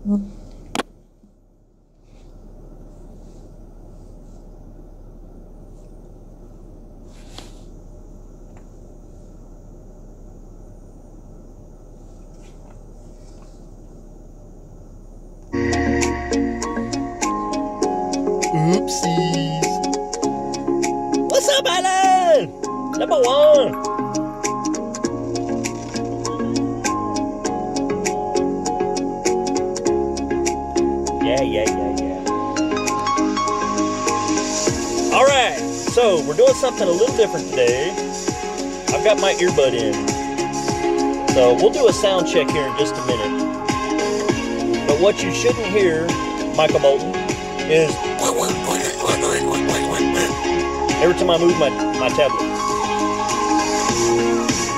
Oopsies. What's up, Alan? Number one. Yeah. All right, so we're doing something a little different today. I've got my earbud in. So we'll do a sound check here in just a minute. But what you shouldn't hear, Michael Moulton, is every time I move my tablet.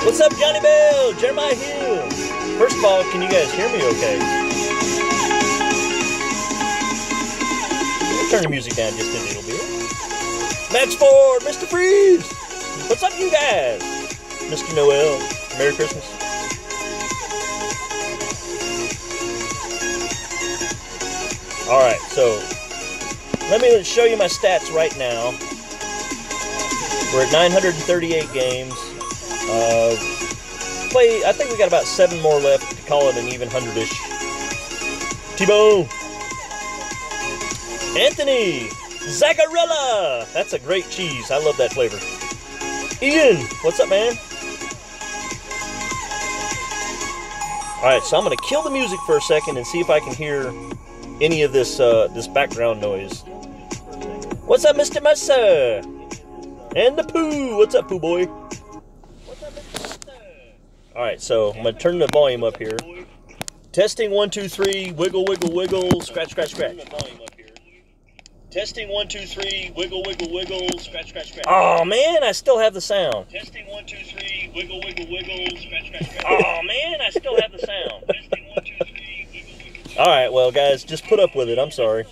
What's up, Johnny Bell? Jeremiah Hill. First of all, can you guys hear me okay? Turn the music down just a little bit. Max Ford, Mr. Freeze. What's up, you guys? Mr. Noel, Merry Christmas. All right, so let me show you my stats right now. We're at 938 games. I think we got about 7 more left to call it an even 100-ish. T-Bone. Anthony. Zaccarella. That's a great cheese. I love that flavor. Ian. What's up, man? All right, so I'm going to kill the music for a second and see if I can hear any of this this background noise. What's up, Mr. Mercer? And the Pooh. What's up, Pooh boy? All right, so I'm going to turn the volume up here. Testing 1, 2, 3. Wiggle, wiggle, wiggle. Scratch, scratch, scratch. Testing 1, 2, 3. Wiggle, wiggle, wiggle. Scratch, scratch, scratch. Oh man, I still have the sound. Testing 1, 2, 3. Wiggle, wiggle, wiggle. Scratch, scratch, scratch. Oh man, I still have the sound. Testing 1, 2, 3. Wiggle, wiggle. All right, well guys, just put up with it. I'm sorry.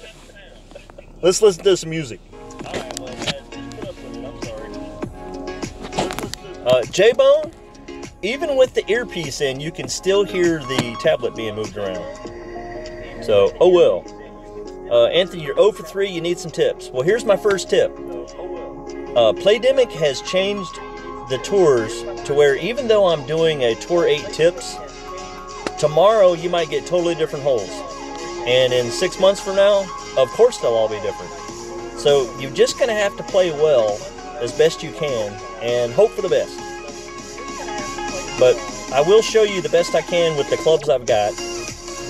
Let's listen to some music. All right, well guys, just put up with it. I'm sorry. J-Bone, even with the earpiece in, you can still hear the tablet being moved around. So, oh well. Anthony, you're 0 for 3. You need some tips. Well, here's my first tip. Playdemic has changed the tours to where even though I'm doing a Tour 8 tips, tomorrow you might get totally different holes. And in 6 months from now, of course they'll all be different. So you're just going to have to play well as best you can and hope for the best. But I will show you the best I can with the clubs I've got,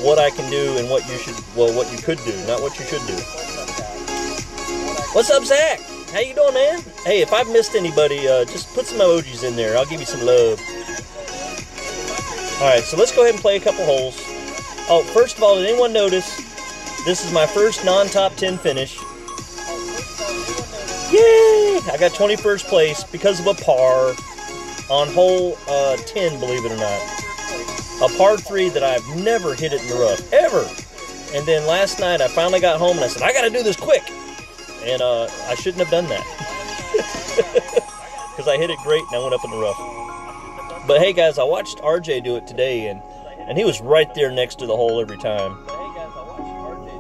what I can do and what you should, well, what you could do, not what you should do. What's up, Zach? How you doing, man? Hey, if I've missed anybody, just put some emojis in there. I'll give you some love. All right, so let's go ahead and play a couple holes. Oh, first of all, did anyone notice this is my first non-top 10 finish? Yay! I got 21st place because of a par on hole 10, believe it or not. A par 3 that I've never hit it in the rough, ever. And then last night I finally got home and I said, I gotta do this quick. And I shouldn't have done that. Because I hit it great and I went up in the rough. But hey guys, I watched RJ do it today and he was right there next to the hole every time.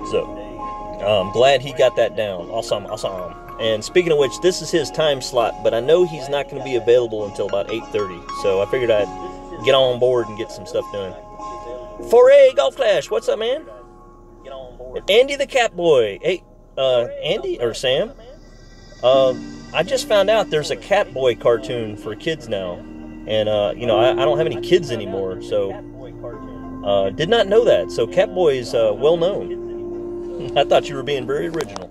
So, I'm glad he got that down. Awesome. And speaking of which, this is his time slot, but I know he's not going to be available until about 8:30. So I figured I'd get on board and get some stuff done. 4A Golf Clash, what's up, man? Andy the Cat Boy. Hey, Andy or Sam? I just found out there's a Cat Boy cartoon for kids now. And, you know, I don't have any kids anymore, so did not know that. So Cat Boy is well known. I thought you were being very original.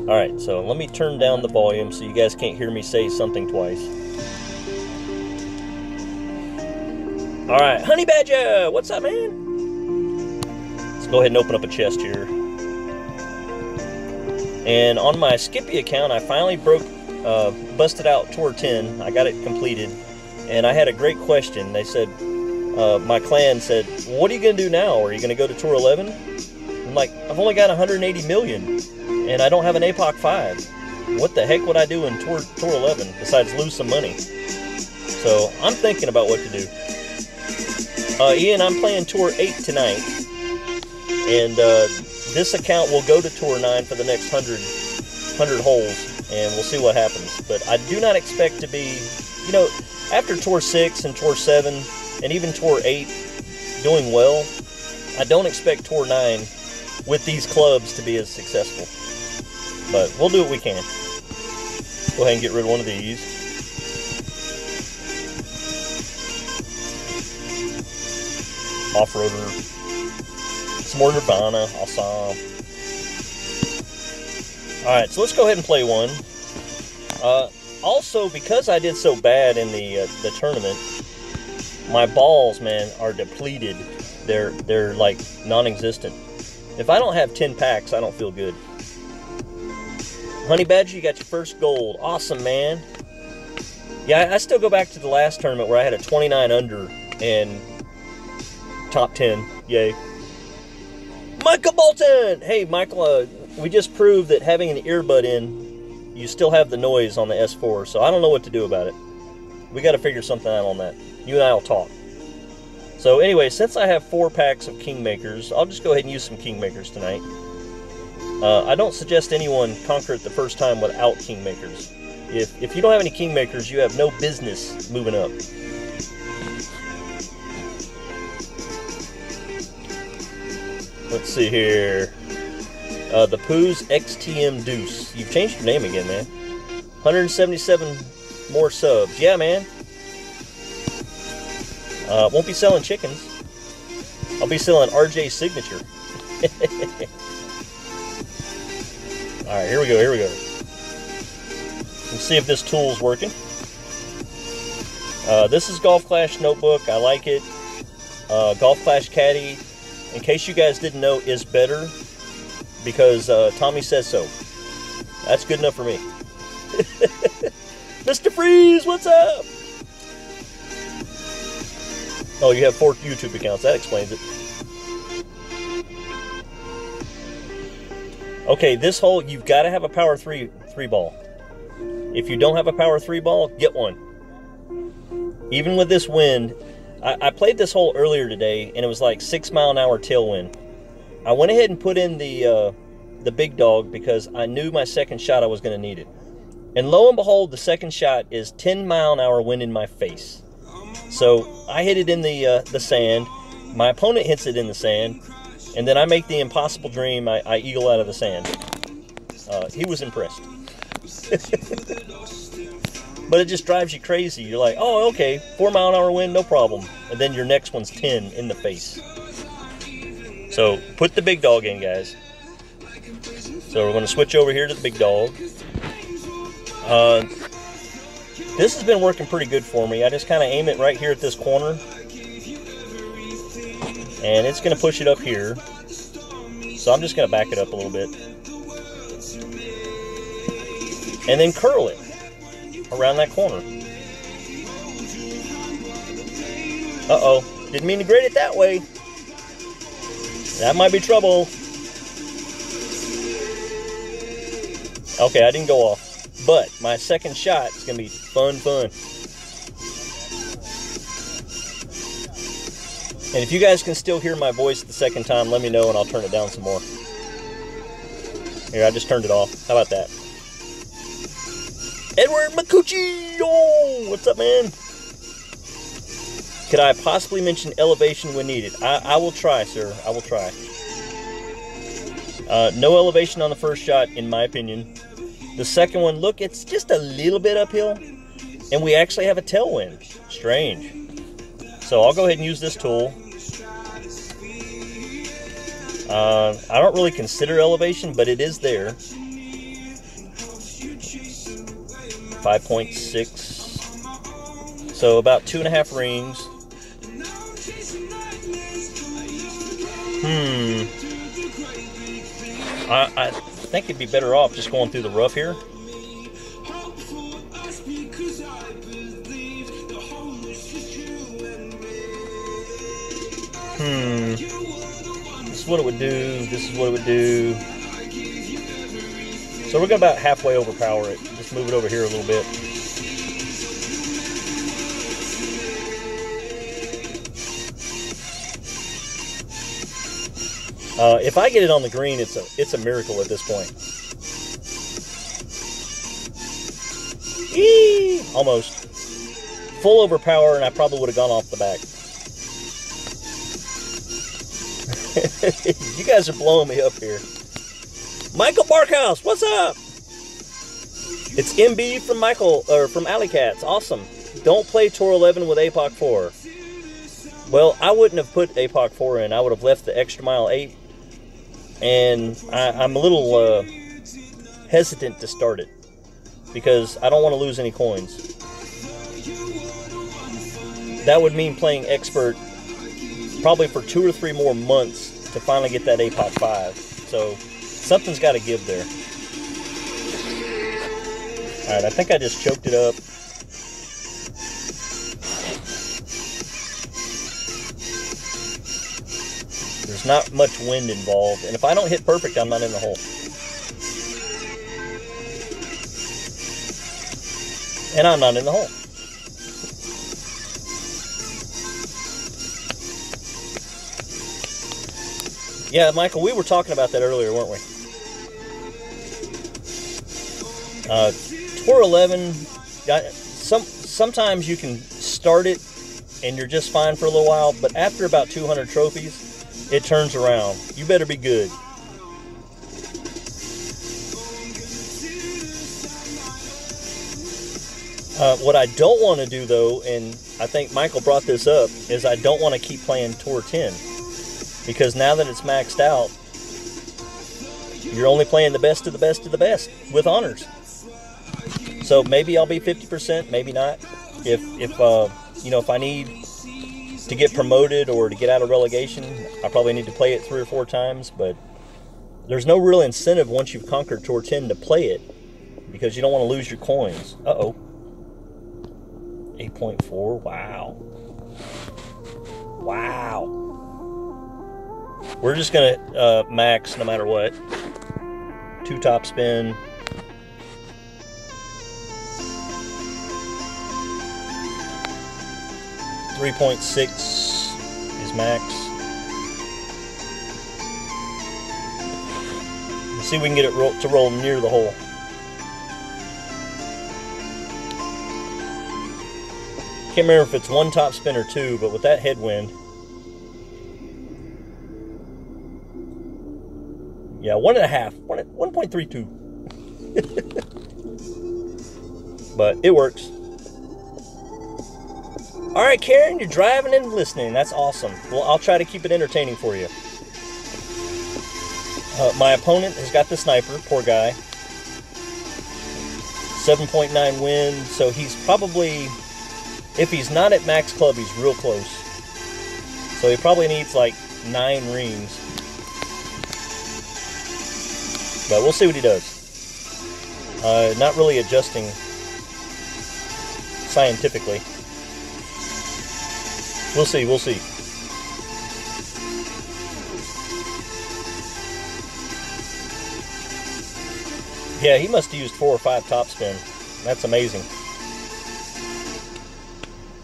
All right, so let me turn down the volume so you guys can't hear me say something twice. All right, Honey Badger, what's up, man? Let's go ahead and open up a chest here. And on my Skippy account, I finally busted out Tour 10. I got it completed, and I had a great question. They said, my clan said, what are you going to do now? Are you going to go to Tour 11? I'm like, I've only got 180 million, and I don't have an APOC 5. What the heck would I do in Tour 11 besides lose some money? So I'm thinking about what to do. Ian, I'm playing Tour 8 tonight. And this account will go to Tour 9 for the next 100 holes. And we'll see what happens. But I do not expect to be, you know, after Tour 6 and Tour 7 and even Tour 8 doing well, I don't expect Tour 9 with these clubs to be as successful. But we'll do what we can. Go ahead and get rid of one of these. Off-roader. Some more Nirvana. Awesome. Alright, so let's go ahead and play one. Also, because I did so bad in the tournament, my balls, man, are depleted. They're like non-existent. If I don't have 10 packs, I don't feel good. Honey Badger, you got your first gold. Awesome, man. Yeah, I still go back to the last tournament where I had a 29 under and top 10. Yay. Michael Bolton! Hey, Michael, we just proved that having an earbud in, you still have the noise on the S4, so I don't know what to do about it. We got to figure something out on that. You and I will talk. So anyway, since I have 4 packs of Kingmakers, I'll just go ahead and use some Kingmakers tonight. I don't suggest anyone conquer it the first time without Kingmakers. If you don't have any Kingmakers, you have no business moving up. Let's see here. The Pooh's XTM Deuce. You've changed your name again, man. 177 more subs. Yeah, man. Won't be selling chickens. I'll be selling RJ's signature. Alright, here we go, here we go. Let's see if this tool's working. This is Golf Clash Notebook. I like it. Golf Clash Caddy, in case you guys didn't know, is better because Tommy says so. That's good enough for me. Mr. Freeze, what's up? Oh, you have 4 YouTube accounts. That explains it. Okay, this hole, you've got to have a power 3 ball. If you don't have a power 3 ball, get one. Even with this wind, I played this hole earlier today, and it was like 6-mile-an-hour tailwind. I went ahead and put in the big dog because I knew my second shot I was going to need it. And lo and behold, the second shot is 10-mile-an-hour wind in my face. So I hit it in the sand. My opponent hits it in the sand. And then I make the impossible dream. I eagle out of the sand. He was impressed. But it just drives you crazy. You're like, oh, okay, 4-mile-an-hour wind, no problem. And then your next one's 10 in the face. So put the big dog in, guys. So we're going to switch over here to the big dog. This has been working pretty good for me. I just kind of aim it right here at this corner. And it's going to push it up here. So I'm just going to back it up a little bit. And then curl it around that corner. Uh-oh. Didn't mean to grade it that way. That might be trouble. Okay, I didn't go off. But my second shot is going to be fun. And if you guys can still hear my voice the second time, let me know and I'll turn it down some more. Here, I just turned it off. How about that? Edward Macucci! Oh, what's up, man? Could I possibly mention elevation when needed? I will try, sir. I will try. No elevation on the first shot, in my opinion. The second one, look, it's just a little bit uphill. And we actually have a tailwind. Strange. So I'll go ahead and use this tool. I don't really consider elevation, but it is there. 5.6. So about 2.5 rings. I think it'd be better off just going through the rough here. This is what it would do. This is what it would do. So we're going to about halfway overpower it. Just move it over here a little bit. If I get it on the green, it's a miracle at this point. Eee! Almost. Full overpower, and I probably would have gone off the back. You guys are blowing me up here. Michael Barkhouse, what's up? It's MB from from Alley Cats. Awesome. Don't play Tour 11 with APOC 4. Well, I wouldn't have put APOC 4 in. I would have left the extra mile 8. And I'm a little hesitant to start it because I don't want to lose any coins. That would mean playing expert probably for 2 or 3 more months to finally get that APOC 5. So something's got to give there. Alright, I think I just choked it up. There's not much wind involved, and if I don't hit perfect, I'm not in the hole. And I'm not in the hole. Yeah, Michael, we were talking about that earlier, weren't we? Tour 11, sometimes you can start it and you're just fine for a little while, but after about 200 trophies, it turns around. You better be good. What I don't want to do, though, and I think Michael brought this up, is I don't want to keep playing Tour 10. Because now that it's maxed out, you're only playing the best of the best of the best with honors. So maybe I'll be 50%, maybe not. If you know, if I need to get promoted or to get out of relegation, I probably need to play it 3 or 4 times. But there's no real incentive once you've conquered Tour 10 to play it because you don't want to lose your coins. Uh-oh. 8.4. Wow. Wow. We're just going to max no matter what. 2 top spin. .6 is max. Let's see if we can get it to roll near the hole. Can't remember if it's 1 top spin or 2, but with that headwind, yeah, 1.5, 1.32. But it works. All right, Karen, you're driving and listening. That's awesome. Well, I'll try to keep it entertaining for you. My opponent has got the sniper, poor guy. 7.9 win, so he's probably, if he's not at max club, he's real close. So he probably needs like 9 rings. But we'll see what he does. Not really adjusting scientifically. We'll see, we'll see. Yeah, he must have used 4 or 5 top spin. That's amazing.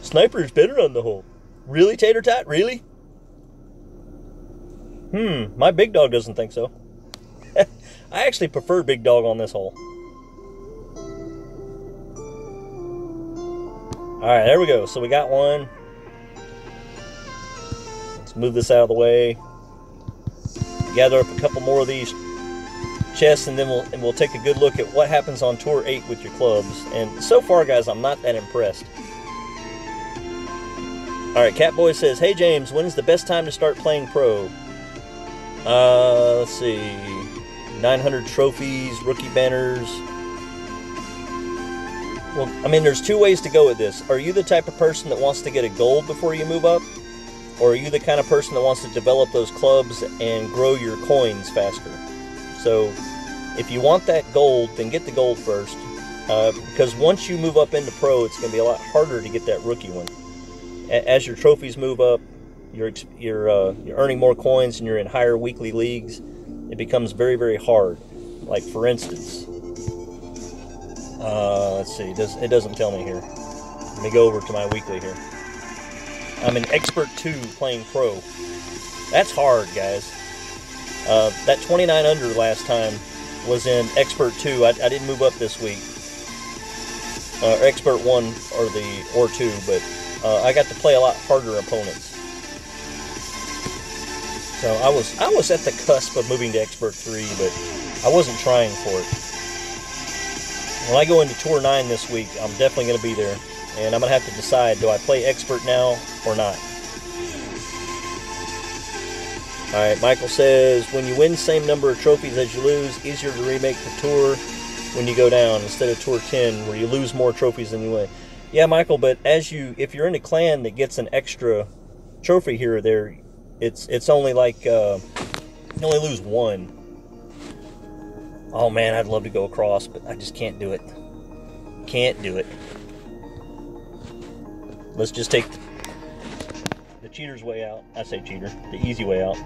Sniper's better on the hole. Really, Tater Tot? Really? My big dog doesn't think so. I actually prefer big dog on this hole. Alright, there we go. So we got one. Let's move this out of the way. Gather up a couple more of these chests, and then we'll take a good look at what happens on Tour 8 with your clubs. And so far, guys, I'm not that impressed. Alright, Catboy says, "Hey James, when is the best time to start playing pro?" Let's see. 900 trophies, rookie banners. Well, I mean, there's 2 ways to go with this. Are you the type of person that wants to get a gold before you move up? Or are you the kind of person that wants to develop those clubs and grow your coins faster? So, if you want that gold, then get the gold first. Because once you move up into pro, it's going to be a lot harder to get that rookie one. As your trophies move up, you're earning more coins and you're in higher weekly leagues. It becomes very, very hard. Like, for instance, let's see, it doesn't tell me here. Let me go over to my weekly here. I'm an expert 2 playing pro. That's hard, guys. That 29 under last time was in Expert 2. I didn't move up this week. Expert 1 or 2, but I got to play a lot harder opponents. So I was at the cusp of moving to Expert 3, but I wasn't trying for it. When I go into Tour 9 this week, I'm definitely going to be there. And I'm going to have to decide, do I play Expert now or not? Alright, Michael says, when you win same number of trophies as you lose, easier to remake the tour when you go down instead of Tour 10 where you lose more trophies than you win. Yeah, Michael, but if you're in a clan that gets an extra trophy here or there, it's only like, you only lose one. Oh man, I'd love to go across, but I just can't do it. Can't do it. Let's just take the cheater's way out. I say cheater, the easy way out.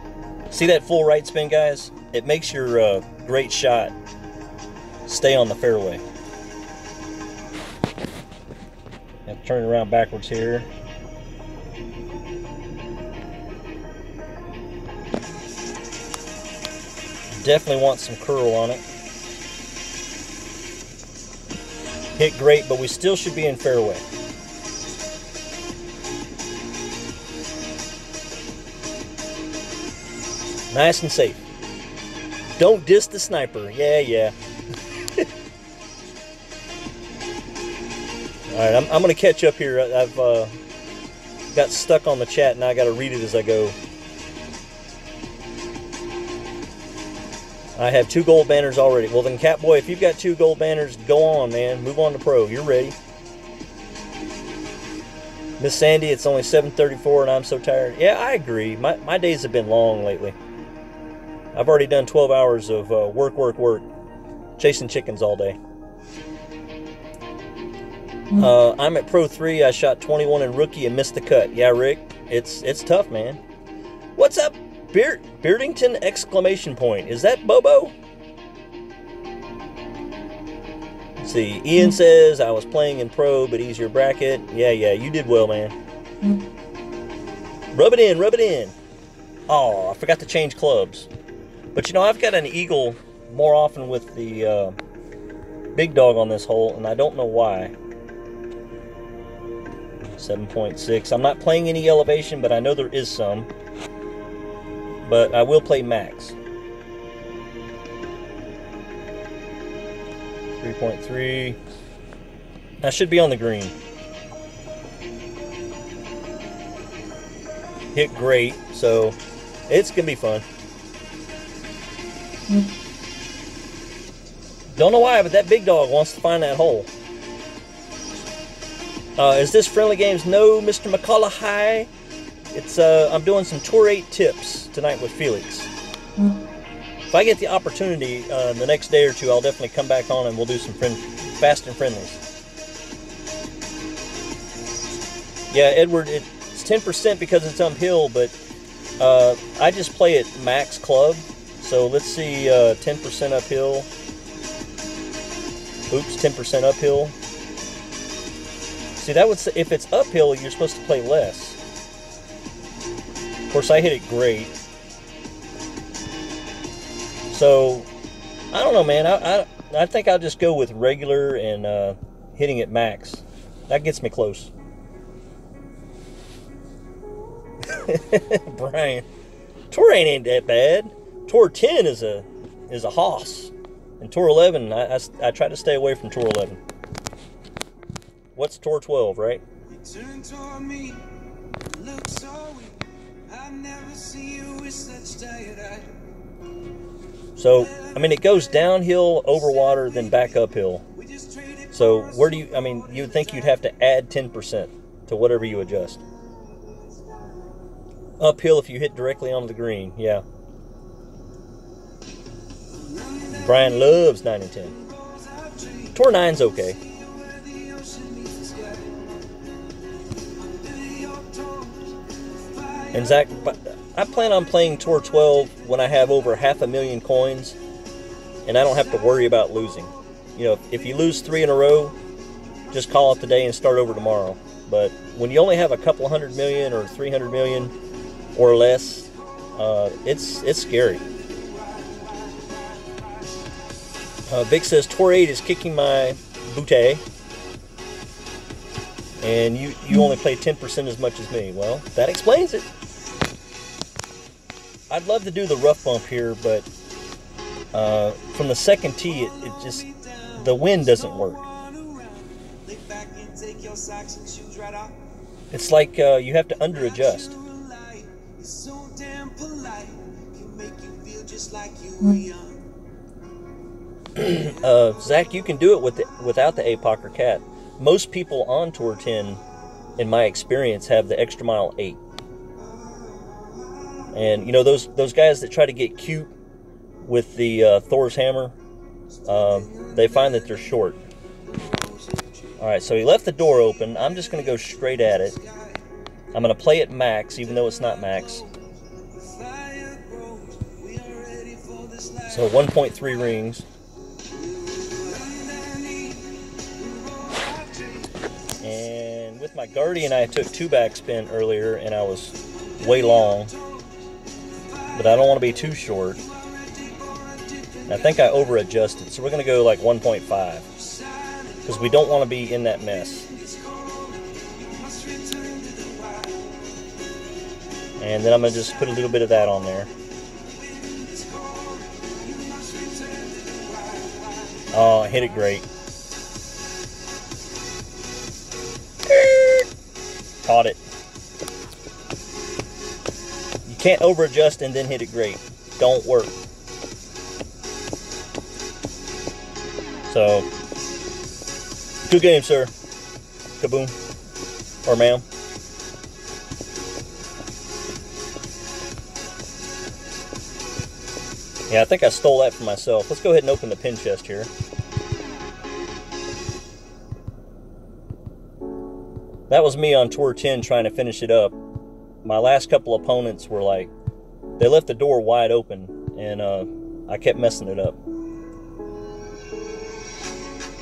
See that full right spin, guys? It makes your great shot stay on the fairway. Have to turn it around backwards here. Definitely want some curl on it. Hit great, but we still should be in fairway. Nice and safe. Don't diss the sniper. Yeah. Alright, I'm going to catch up here. I've got stuck on the chat and I got to read it as I go. I have 2 gold banners already. Well then, Catboy, if you've got 2 gold banners, go on, man. Move on to pro. You're ready. Miss Sandy, it's only 7:34 and I'm so tired. Yeah, I agree. My days have been long lately. I've already done 12 hours of work. Chasing chickens all day. I'm at Pro 3. I shot 21 in rookie and missed the cut. Yeah, Rick, it's tough, man. What's up, Beardington exclamation point? Is that Bobo? Let's see. Ian says, I was playing in pro, but easier bracket. Yeah, you did well, man. Rub it in. Oh, I forgot to change clubs. But you know, I've got an eagle more often with the big dog on this hole, and I don't know why. 7.6. I'm not playing any elevation, but I know there is some. But I will play max. 3.3. I should be on the green. Hit great, so it's going to be fun. Don't know why, but that big dog wants to find that hole. Is this friendly games? No, Mr. McCullough. Hi. It's I'm doing some Tour 8 tips tonight with Felix. If I get the opportunity the next day or two, I'll definitely come back on and we'll do some fast and friendlies. Yeah, Edward, it's 10% because it's uphill, but I just play at max club. So let's see, 10% uphill. Oops, 10% uphill. See, that would say if it's uphill, you're supposed to play less. Of course, I hit it great. So, I don't know, man. I think I'll just go with regular and hitting it max. That gets me close. Brian, Tour 8 ain't that bad. Tour 10 is a hoss. And Tour 11, I try to stay away from Tour 11. What's Tour 12, right? So, I mean, it goes downhill, over water, then back uphill. So, where do you, I mean, you would think you'd have to add 10% to whatever you adjust. Uphill if you hit directly onto the green, yeah. Brian loves 9 and 10. Tour 9's okay. And Zach, I plan on playing Tour 12 when I have over 500,000 coins and I don't have to worry about losing. You know, if you lose 3 in a row, just call it the day and start over tomorrow. But when you only have a couple 100 million or 300 million or less, it's scary. Vic says Tor 8 is kicking my booty, and you only play 10% as much as me. Well, that explains it. I'd love to do the rough bump here, but from the second tee, it just, the wind doesn't work. It's like you have to under adjust. Zach, you can do it without the APOC or CAT. Most people on Tour 10, in my experience, have the Extra Mile 8. And you know those guys that try to get cute with the Thor's hammer, they find that they're short. All right, so he left the door open. I'm just going to go straight at it. I'm going to play it max, even though it's not max. So 1.3 rings. And with my Guardian, I took 2 backspin earlier, and I was way long. But I don't want to be too short. I think I over adjusted, so we're going to go like 1.5. Because we don't want to be in that mess. And then I'm going to just put a little bit of that on there. Oh, I hit it great. Caught it. You can't over adjust and then hit it great. Don't work. So, good game, sir. Kaboom. Or ma'am. Yeah, I think I stole that for myself. Let's go ahead and open the pin chest here. That was me on Tour 10 trying to finish it up. My last couple opponents were like, they left the door wide open, and I kept messing it up.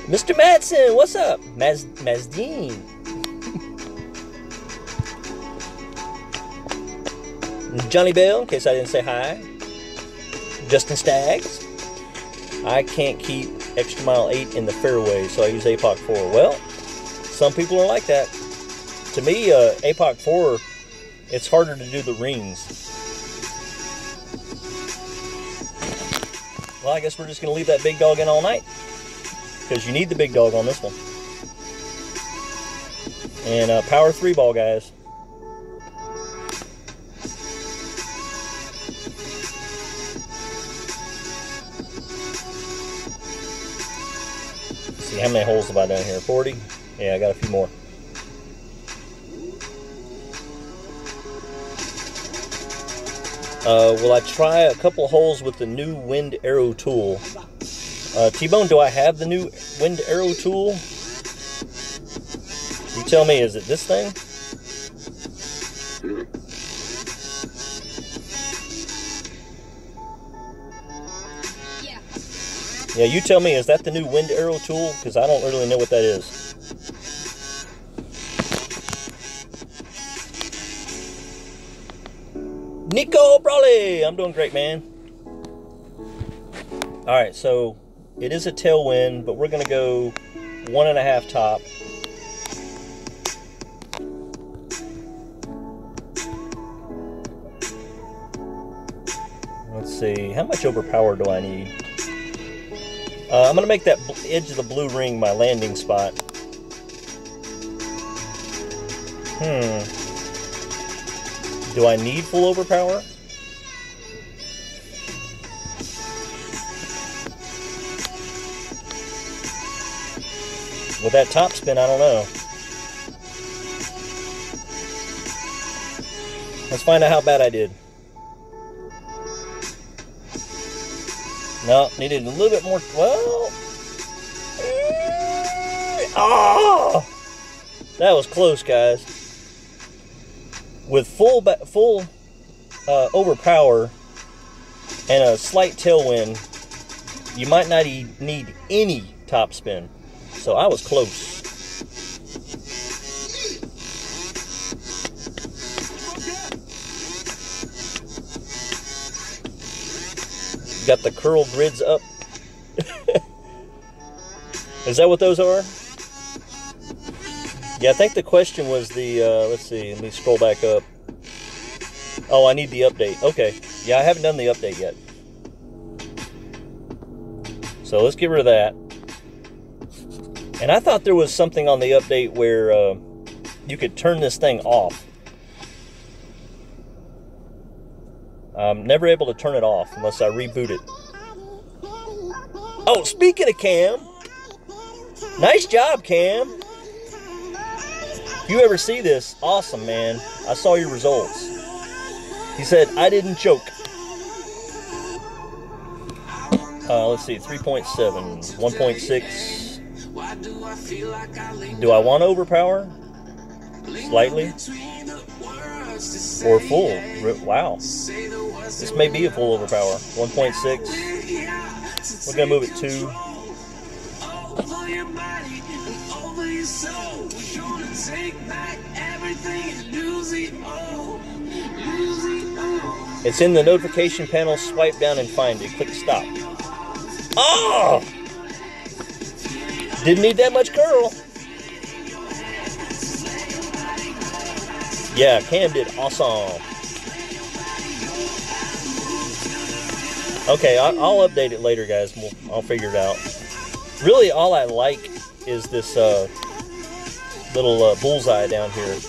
Mr. Madsen, what's up? Mazdine. Johnny Bell, in case I didn't say hi. Justin Staggs. I can't keep Extra Mile 8 in the fairway, so I use APOC 4. Well, some people are like that. To me, APOC 4, it's harder to do the rings. Well, I guess we're just going to leave that big dog in all night, because you need the big dog on this one. And power 3 ball, guys. Let's see, how many holes have I done here? 40? Yeah, I got a few more. Will I try a couple holes with the new Wind Arrow tool? T-Bone, do I have the new Wind Arrow tool? You tell me, is it this thing? Yeah, you tell me, is that the new Wind Arrow tool? Because I don't really know what that is. Nico Brawley! I'm doing great, man. Alright, so it is a tailwind, but we're going to go 1.5 top. Let's see, how much overpower do I need? I'm going to make that edge of the blue ring my landing spot. Do I need full overpower? With that top spin, I don't know. Let's find out how bad I did. No, needed a little bit more. Well, oh, that was close, guys. With full overpower and a slight tailwind, you might not need any top spin. So I was close. Got the curl grids up. Is that what those are? Yeah, I think the question was the, let's see, let me scroll back up. Oh, I need the update. Okay. Yeah, I haven't done the update yet. So let's get rid of that. And I thought there was something on the update where you could turn this thing off. I'm never able to turn it off unless I reboot it. Oh, speaking of Cam, nice job, Cam. If you ever see this, awesome, man. I saw your results. He said, I didn't choke. Let's see, 3.7, 1.6. Do I want to overpower? Slightly. Or full. Wow. This may be a full overpower. 1.6. We're going to move it 2. It's in the notification panel. Swipe down and find it. Click stop. Oh! Didn't need that much curl. Yeah, Cam did awesome. Okay, I'll update it later, guys. I'll figure it out. Really, all I like is this little bullseye down here, as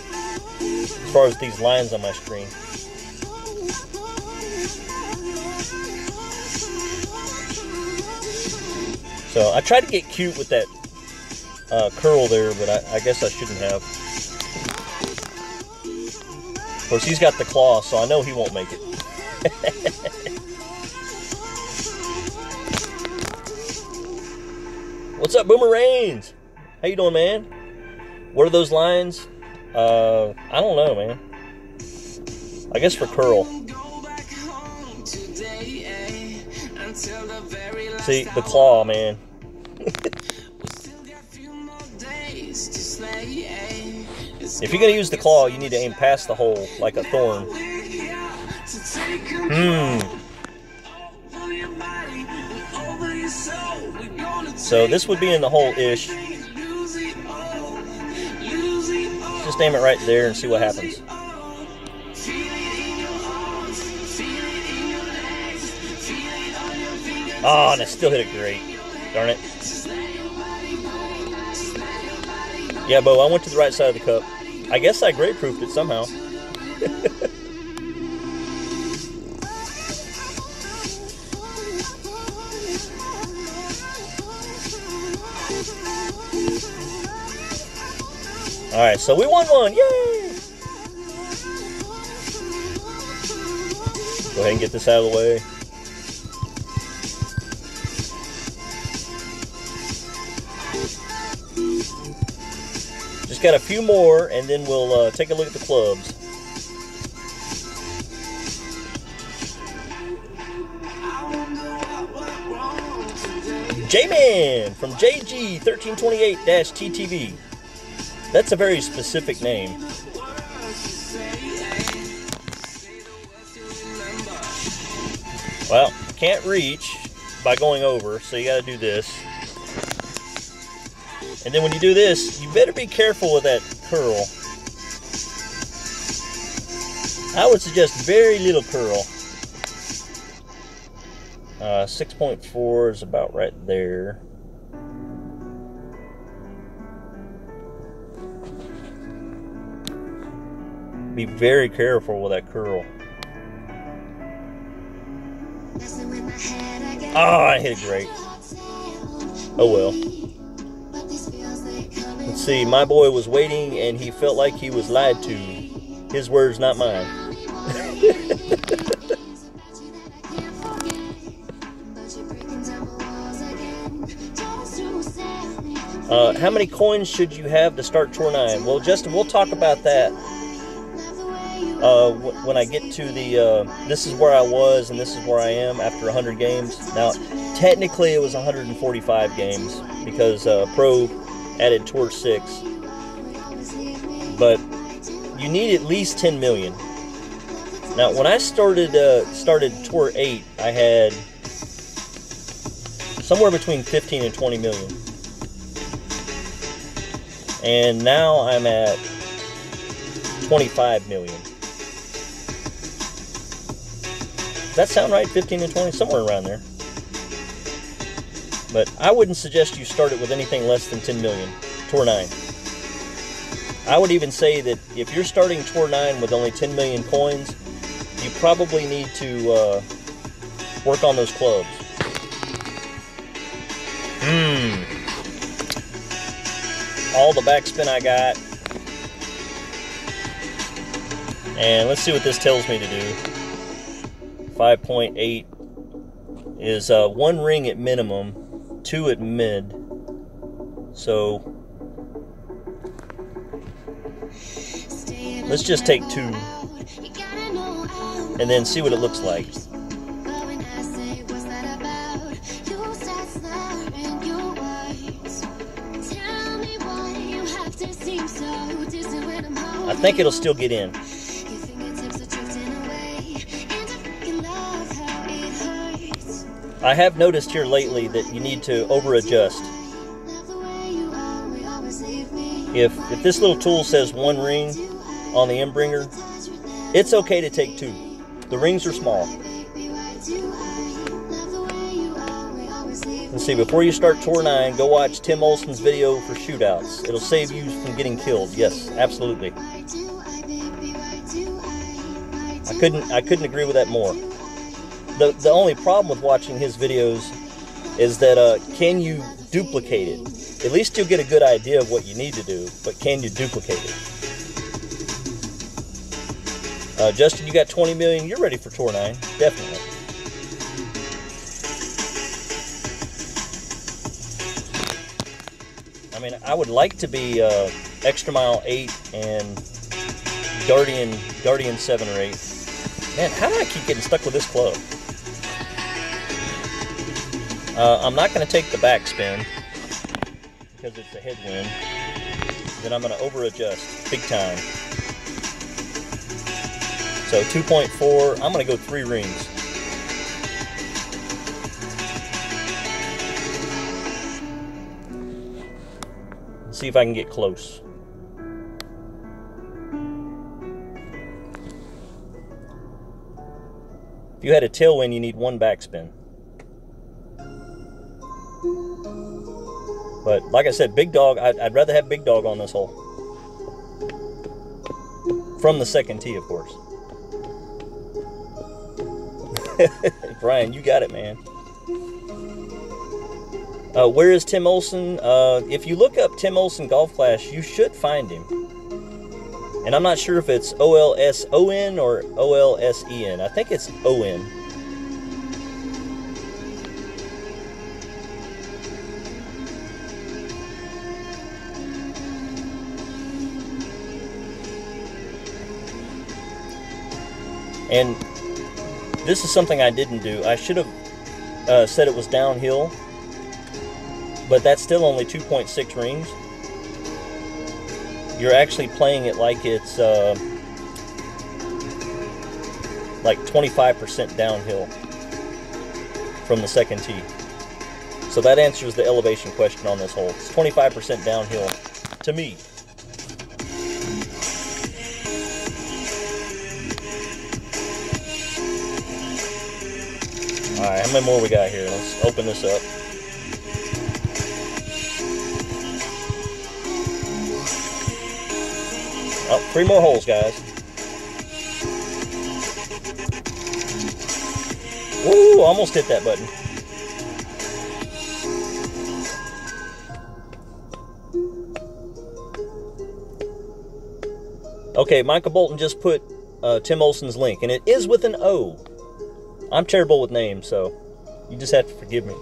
far as these lines on my screen. So I tried to get cute with that curl there, but I guess I shouldn't have. Of course, he's got the claw, so I know he won't make it. What's up, Boomerangs? How you doing, man? What are those lines? I don't know, man. I guess for curl. See, the claw, man. If you're gonna use the claw, you need to aim past the hole like a thorn. So this would be in the hole-ish. Just aim it right there and see what happens. Oh, and I still hit it great. Darn it. Yeah, Bo, I went to the right side of the cup. I guess I grade-proofed it somehow. Alright, so we won one. Yay! Go ahead and get this out of the way. Just got a few more, and then we'll take a look at the clubs. J-Man from JG1328-TTV. That's a very specific name. Well, can't reach by going over, so you gotta do this. And then when you do this, you better be careful with that curl. I would suggest very little curl. 6.4 is about right there. Be very careful with that curl. Oh, I hit it great. Oh well. Let's see, my boy was waiting and he felt like he was lied to. His words, not mine. How many coins should you have to start Tour 9? Well, Justin, we'll talk about that when I get to the, this is where I was and this is where I am after 100 games. Now, technically it was 145 games because Pro added Tour 6. But you need at least 10 million. Now, when I started Tour 8, I had somewhere between 15 and 20 million. And now I'm at 25 million. Does that sound right? 15 and 20? Somewhere around there. But I wouldn't suggest you start it with anything less than 10 million. Tour 9. I would even say that if you're starting Tour 9 with only 10 million coins, you probably need to work on those clubs. All the backspin I got. And let's see what this tells me to do. 5.8 is 1 ring at minimum, 2 at mid. So let's just take 2 and then see what it looks like. I think it'll still get in. I have noticed here lately that you need to over adjust. If this little tool says 1 ring on the Embringer, it's okay to take 2. The rings are small. Let's see, before you start Tour 9, go watch Tim Olson's video for shootouts. It'll save you from getting killed. Yes, absolutely. I couldn't agree with that more. The only problem with watching his videos is that can you duplicate it? At least you'll get a good idea of what you need to do, but can you duplicate it? Justin, you got 20 million. You're ready for Tour 9, definitely. I mean, I would like to be Extra Mile 8 and Guardian 7 or 8. Man, how do I keep getting stuck with this club? I'm not going to take the backspin because it's a headwind. Then I'm going to over adjust big time. So 2.4, I'm going to go 3 rings. Let's see if I can get close. If you had a tailwind, you need 1 backspin. But like I said, big dog, I'd rather have big dog on this hole. From the second tee, of course. Brian, you got it, man. Where is Tim Olson? If you look up Tim Olson Golf Clash, you should find him. And I'm not sure if it's OLSON or OLSEN. I think it's ON. And this is something I didn't do. I should have said it was downhill, but that's still only 2.6 rings. You're actually playing it like it's like 25% downhill from the second tee. So that answers the elevation question on this hole. It's 25% downhill to me. Alright, how many more we got here? Let's open this up. Oh, 3 more holes, guys. Ooh, almost hit that button. Okay, Michael Bolton just put Tim Olson's link, and it is with an O. I'm terrible with names, so you just have to forgive me.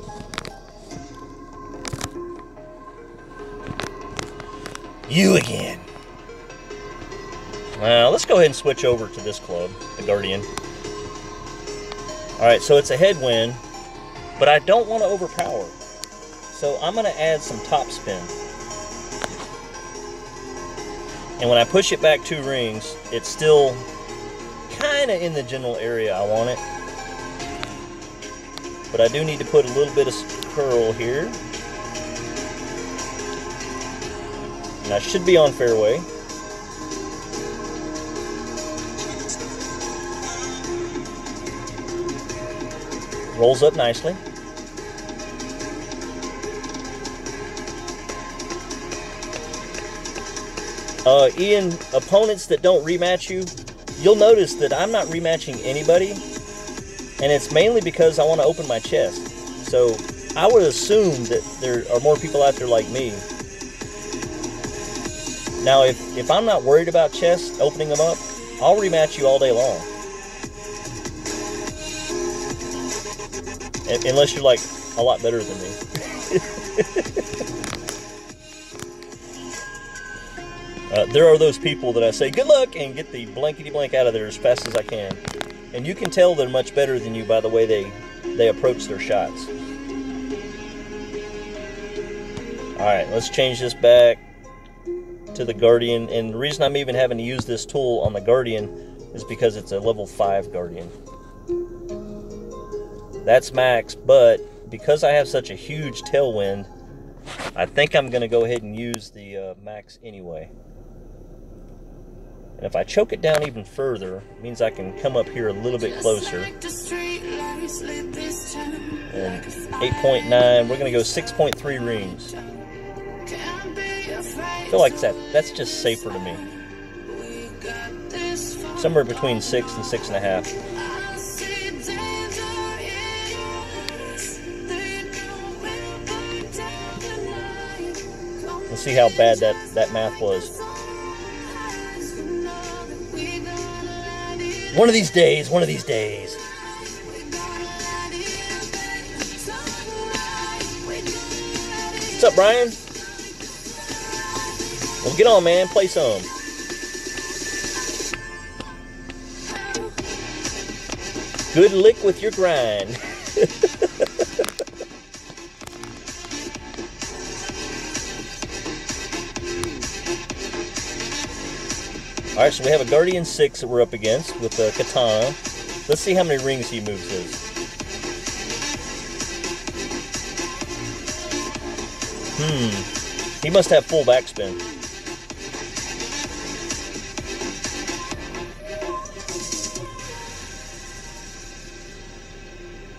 You again. Now, let's go ahead and switch over to this club, the Guardian. Alright, so it's a headwind, but I don't want to overpower. So I'm going to add some top spin. And when I push it back 2 rings, it's still kind of in the general area I want it. But I do need to put a little bit of curl here. And I should be on fairway. Rolls up nicely. Ian, opponents that don't rematch you, you'll notice that I'm not rematching anybody, and it's mainly because I want to open my chest. So I would assume that there are more people out there like me. Now, if I'm not worried about chest, opening them up, I'll rematch you all day long. Unless you're like a lot better than me. There are those people that I say, good luck, and get the blankety blank out of there as fast as I can. And you can tell they're much better than you by the way they approach their shots. Alright, let's change this back to the Guardian. And the reason I'm even having to use this tool on the Guardian is because it's a level 5 Guardian. That's max, but because I have such a huge tailwind, I think I'm going to go ahead and use the max anyway. And if I choke it down even further, it means I can come up here a little bit closer. And 8.9, we're going to go 6.3 rings. I feel like that's just safer to me. Somewhere between 6 and 6.5. Let's see how bad that math was. One of these days, one of these days. What's up, Brian? Well, get on, man. Play some. Good lick with your grind. Alright, so we have a Guardian 6 that we're up against with a Katana. Let's see how many rings he moves his. He must have full backspin.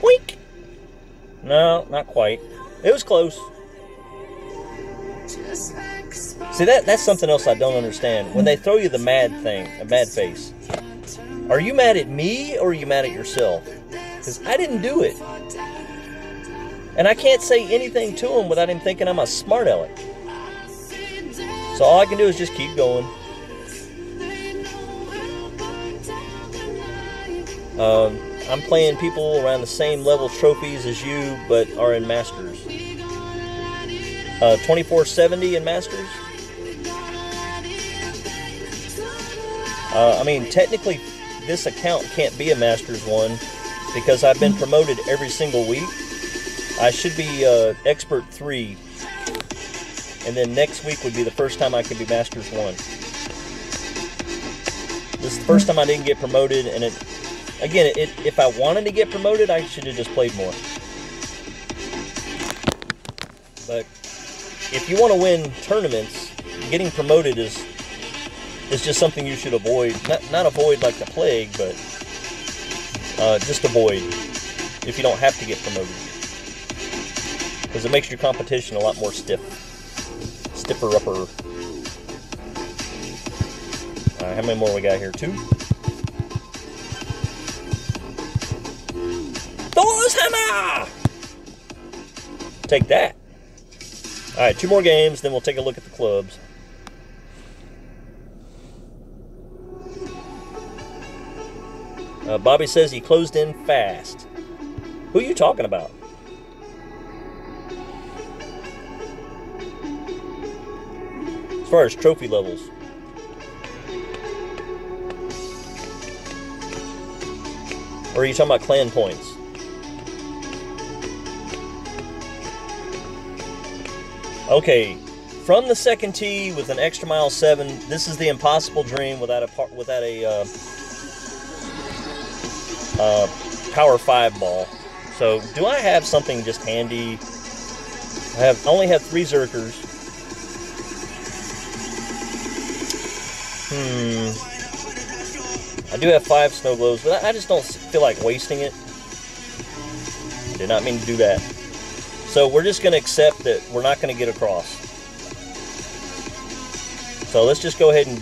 Boink! No, not quite. It was close. See, that's something else I don't understand. When they throw you the mad thing, a mad face, are you mad at me or are you mad at yourself? Because I didn't do it. And I can't say anything to him without him thinking I'm a smart aleck. So all I can do is just keep going. I'm playing people around the same level trophies as you, but are in Masters. 2470 in Masters. I mean, technically, this account can't be a Masters one because I've been promoted every single week. I should be Expert 3, and then next week would be the first time I could be Masters 1. This is the first time I didn't get promoted, and if I wanted to get promoted, I should have just played more. But if you want to win tournaments, getting promoted is just something you should avoid. Not avoid like the plague, but just avoid if you don't have to get promoted. Because it makes your competition a lot more stiffer-upper. Alright, how many more we got here? 2? Thor's hammer! Take that. Alright, 2 more games, then we'll take a look at the clubs. Bobby says he closed in fast. Who are you talking about? As far as trophy levels. Or are you talking about clan points? Okay, from the second tee with an extra mile 7, this is the impossible dream without a power 5 ball. So, do I have something just handy? I only have 3 Zerkers. I do have 5 snow globes, but I just don't feel like wasting it. Did not mean to do that. So we're just going to accept that we're not going to get across. So let's just go ahead and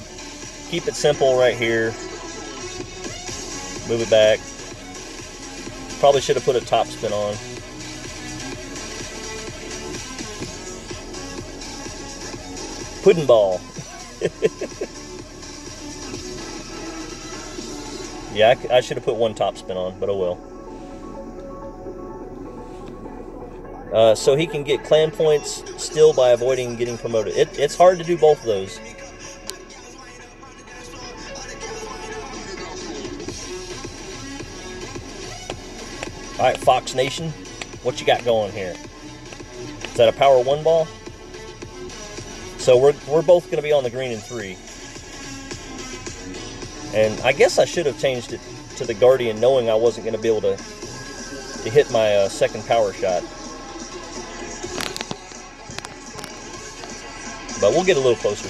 keep it simple right here. Move it back. Probably should have put a top spin on. Pudding ball. Yeah, I should have put 1 top spin on, but oh well. So he can get clan points still by avoiding getting promoted. It's hard to do both of those. Alright, Fox Nation, what you got going here? Is that a power 1 ball? So we're both going to be on the green in 3. And I guess I should have changed it to the Guardian, knowing I wasn't going to be able to hit my second power shot. But we'll get a little closer.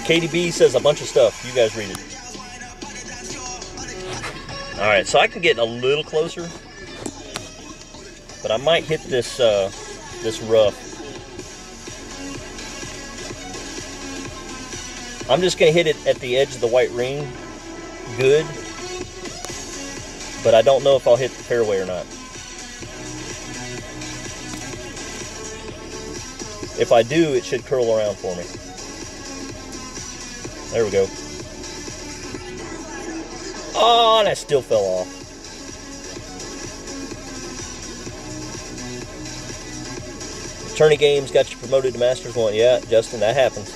KDB says a bunch of stuff. You guys read it. Alright, so I can get a little closer, but I might hit this this rough. I'm just going to hit it at the edge of the white ring. Good. But I don't know if I'll hit the fairway or not. If I do, it should curl around for me. There we go. Oh, and I still fell off. Tourney games got you promoted to Masters 1. Yeah, Justin, that happens.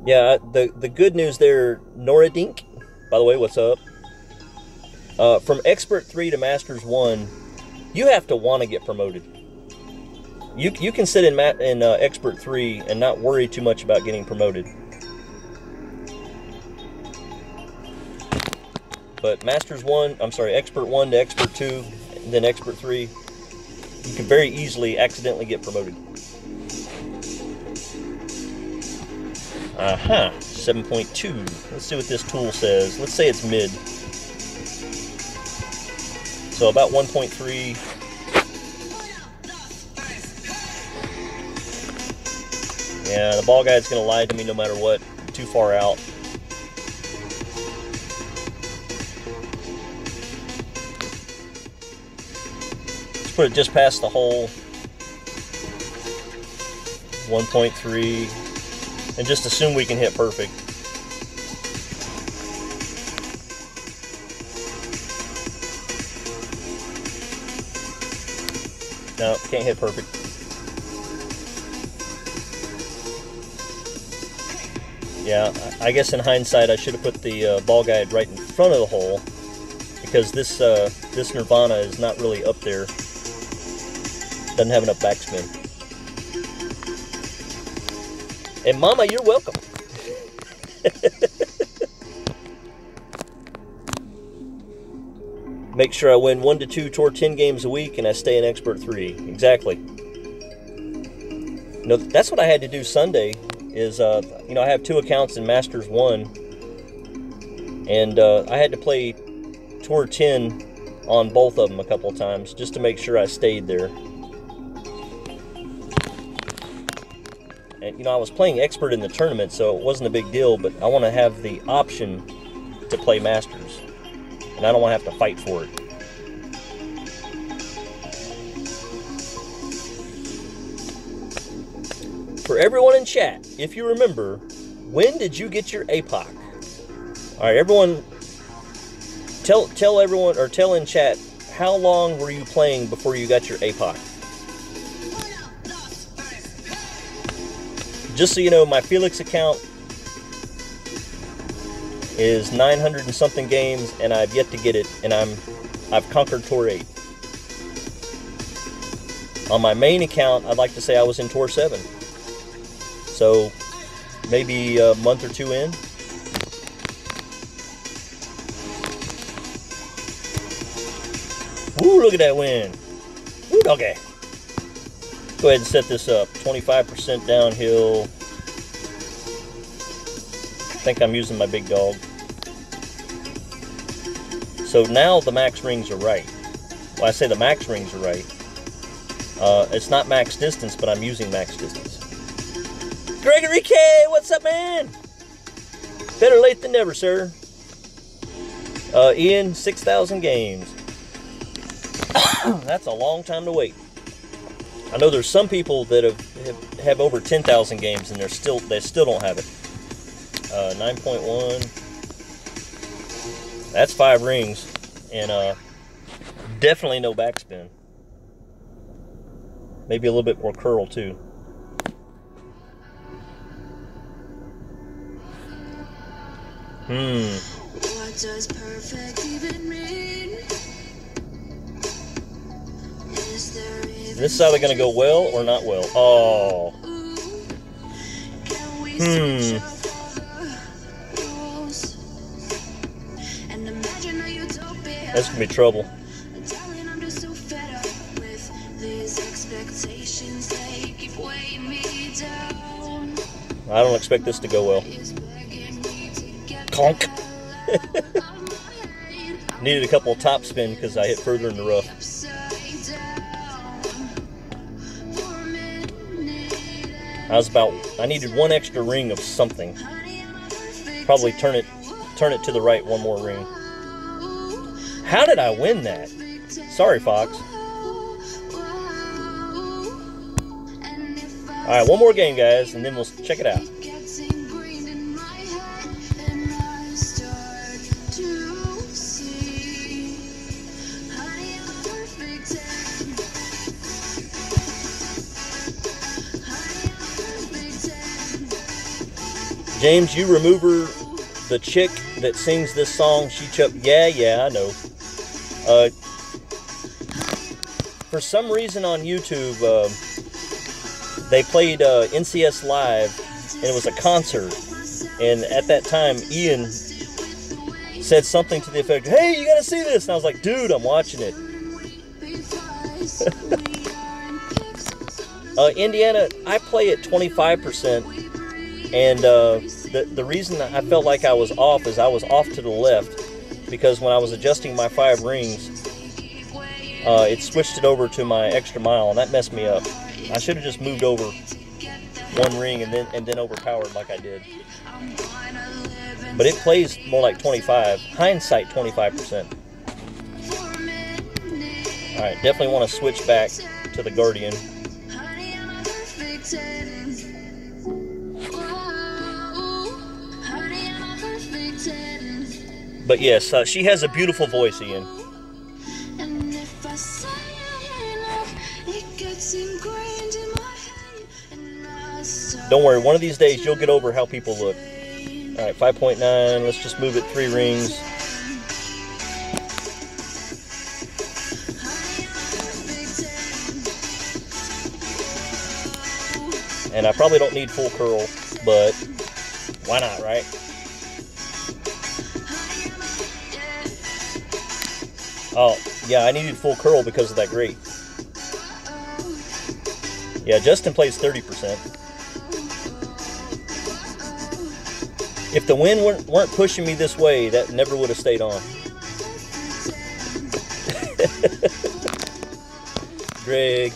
Yeah, the good news there, Noradink, by the way, what's up? From Expert 3 to Masters 1, you have to want to get promoted. You can sit in Expert 3 and not worry too much about getting promoted. But Masters 1, I'm sorry, Expert 1 to Expert 2, and then Expert 3, you can very easily accidentally get promoted. 7.2. Let's see what this tool says. Let's say it's mid. So about 1.3. Yeah, the ball guide's going to lie to me no matter what. Too far out. Let's put it just past the hole. 1.3. And just assume we can hit perfect. No, can't hit perfect. Yeah, I guess in hindsight I should have put the ball guide right in front of the hole, because this Nirvana is not really up there. Doesn't have enough backspin. And Mama, you're welcome. Make sure I win 1 to 2 Tour 10 games a week and I stay in Expert 3. Exactly. No, that's what I had to do Sunday. Is you know, I have 2 accounts in Masters 1, and I had to play Tour 10 on both of them a couple of times just to make sure I stayed there. And you know, I was playing Expert in the tournament, so it wasn't a big deal, but I want to have the option to play Masters, and I don't want to have to fight for it. For everyone in chat, if you remember, when did you get your APOC? All right, everyone, tell everyone, or tell in chat, how long were you playing before you got your APOC? Just so you know, my Felix account is 900 and something games, and I've yet to get it, and I've conquered Tour 8. On my main account, I'd like to say I was in Tour 7. So, maybe a month or 2 in. Ooh, look at that wind. Ooh, doggy. Go ahead and set this up. 25% downhill. I think I'm using my big dog. So now the max rings are right. Well, I say the max rings are right. It's not max distance, but I'm using max distance. Gregory K, what's up, man? Better late than never, sir. Ian, 6,000 games. That's a long time to wait. I know there's some people that have over 10,000 games and they still don't have it. 9.1. That's 5 rings, and definitely no backspin. Maybe a little bit more curl too. What does perfect even mean? Is there even This is either going to go well or not well. Oh. Can we switch up all the rules and imagine a utopia? That's going to be trouble. Darling, I'm just so fed up with these expectations. They keep weighing me down. I don't expect this to go well. Is begging me to get Conk. out of my head. Needed a couple of top spin because I hit further in the rough. Upside down for a minute. I needed one extra ring of something. Probably turn it to the right one more ring. How did I win that? Sorry, Fox. Alright, one more game, guys, and then we'll check it out. James, you remove her, the chick that sings this song, yeah, I know. For some reason on YouTube, they played NCS Live, and it was a concert. And at that time, Ian said something to the effect, "Hey, you gotta see this!" And I was like, "Dude, I'm watching it." Indiana, I play at 25%, and the reason I felt like I was off is I was off to the left, because when I was adjusting my 5 rings, it switched it over to my extra mile, and that messed me up. I should have just moved over 1 ring and then overpowered like I did. But it plays more like 25. Hindsight, 25%. Alright, definitely want to switch back to the Guardian. But yes, she has a beautiful voice, Ian. Don't worry, one of these days you'll get over how people look. Alright, 5.9, let's just move it 3 rings. And I probably don't need full curl, but why not, right? Oh, yeah, I needed full curl because of that grate. Yeah, Justin plays 30%. If the wind weren't pushing me this way, that never would have stayed on. Greg.